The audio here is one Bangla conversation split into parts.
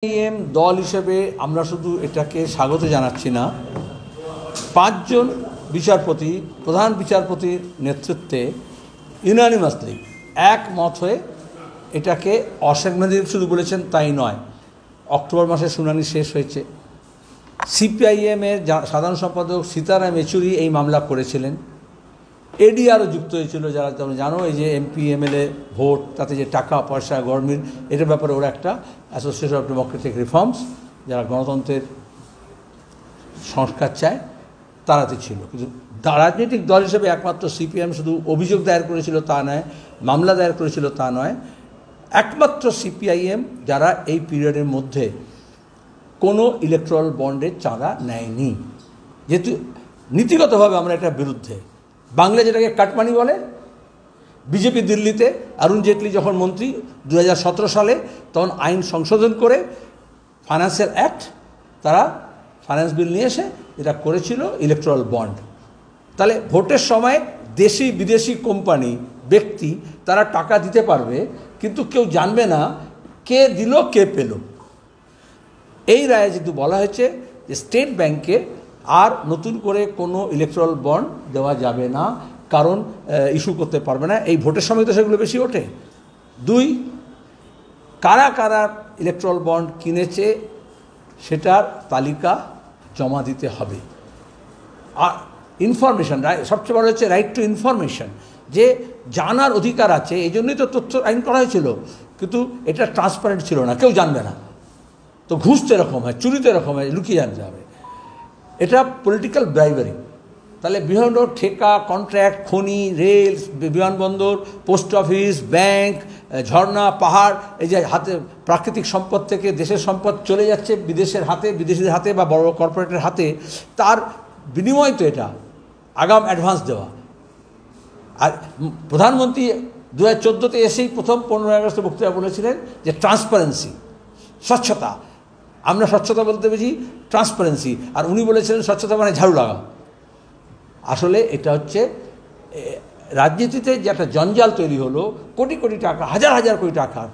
সিপিআইএম দল হিসেবে আমরা শুধু এটাকে স্বাগত জানাচ্ছি না, 5 জন বিচারপতি প্রধান বিচারপতির নেতৃত্বে ইউনানিমাসলি একমত হয়ে এটাকে অসাংবিধানিক শুধু বলেছেন তাই নয়। অক্টোবর মাসে শুনানি শেষ হয়েছে। সিপিআইএমের সাধারণ সম্পাদক সীতারাম ইয়েচুরি এই মামলা করেছিলেন। এডিআরও যুক্ত হয়েছিল, যারা তোমরা জানো এই যে এমপি এমএলএ ভোট, তাতে যে টাকা পয়সা গভর্নমেন্ট, এটার ব্যাপারে ওরা একটা অ্যাসোসিয়েশন অফ ডেমোক্রেটিক রিফর্মস, যারা গণতন্ত্রের সংস্কার চায়, তারাতে ছিল। কিন্তু রাজনৈতিক দল হিসেবে একমাত্র সিপিএম শুধু অভিযোগ দায়ের করেছিল তা নয়, মামলা দায়ের করেছিল তা নয়, একমাত্র সিপিআইএম যারা এই পিরিয়ডের মধ্যে কোনো ইলেকট্রাল বন্ডের চাঁদা নেয়নি। যেহেতু নীতিগতভাবে আমরা এটার বিরুদ্ধে, বাংলা যেটাকে কাটমানি বলে, বিজেপি দিল্লিতে অরুণ জেটলি যখন মন্ত্রী 2017 সালে, তখন আইন সংশোধন করে ফাইন্যান্সিয়াল অ্যাক্ট, তারা ফাইন্যান্স বিল নিয়ে এসে এটা করেছিল ইলেকট্রাল বন্ড। তাহলে ভোটের সময় দেশি বিদেশি কোম্পানি ব্যক্তি তারা টাকা দিতে পারবে, কিন্তু কেউ জানবে না কে দিল কে পেল। এই রায়ে যেহেতু বলা হয়েছে যে স্টেট ব্যাংকে আর নতুন করে কোনো ইলেকট্রাল বন্ড দেওয়া যাবে না, কারণ ইস্যু করতে পারবে না। এই ভোটের সময় তো সেগুলো বেশি ওঠে। 2, কারা কারা ইলেকট্রাল বন্ড কিনেছে সেটার তালিকা জমা দিতে হবে। আর ইনফরমেশন, সবচেয়ে বড় হচ্ছে রাইট টু ইনফরমেশন, যে জানার অধিকার আছে। এই জন্যই তো তথ্য আইন করা হয়েছিল, কিন্তু এটা ট্রান্সপারেন্ট ছিল না, কেউ জানবে না। তো ঘুষ তো এরকম হয়, চুরি তো এরকম হয়, লুকিয়ে জানতে হবে। এটা পলিটিক্যাল ব্রাইবারি। তাহলে বিভিন্ন ঠেকা, কন্ট্রাক্ট, খনি, রেল, বিমানবন্দর, পোস্ট অফিস, ব্যাংক, ঝর্ণা, পাহাড়, এই যে হাতে প্রাকৃতিক সম্পদ থেকে দেশের সম্পদ চলে যাচ্ছে বিদেশের হাতে, বিদেশিদের হাতে বা বড় কর্পোরেটের হাতে, তার বিনিময় তো এটা আগাম অ্যাডভান্স দেওয়া। আর প্রধানমন্ত্রী 2014-তে এসেই প্রথম 15 আগস্টে বক্তৃতা বলেছিলেন যে ট্রান্সপারেন্সি, স্বচ্ছতা। আমরা স্বচ্ছতা বলতে বুঝি ট্রান্সপারেন্সি, আর উনি বলেছিলেন স্বচ্ছতা মানে ঝাড়ু লাগাও। আসলে এটা হচ্ছে রাজনীতিতে যে একটা জঞ্জাল তৈরি হলো, কোটি কোটি টাকা, হাজার হাজার কোটি টাকার,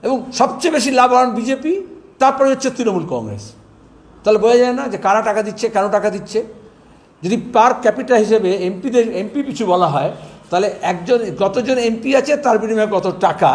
এবং সবচেয়ে বেশি লাভবান বিজেপি, তারপরে হচ্ছে তৃণমূল কংগ্রেস। তাহলে বোঝা যায় না যে কারা টাকা দিচ্ছে, কেন টাকা দিচ্ছে। যদি পার ক্যাপিটা হিসেবে এমপি পিছু বলা হয়, তাহলে কতজন এমপি আছে তার বিনিময়ে কত টাকা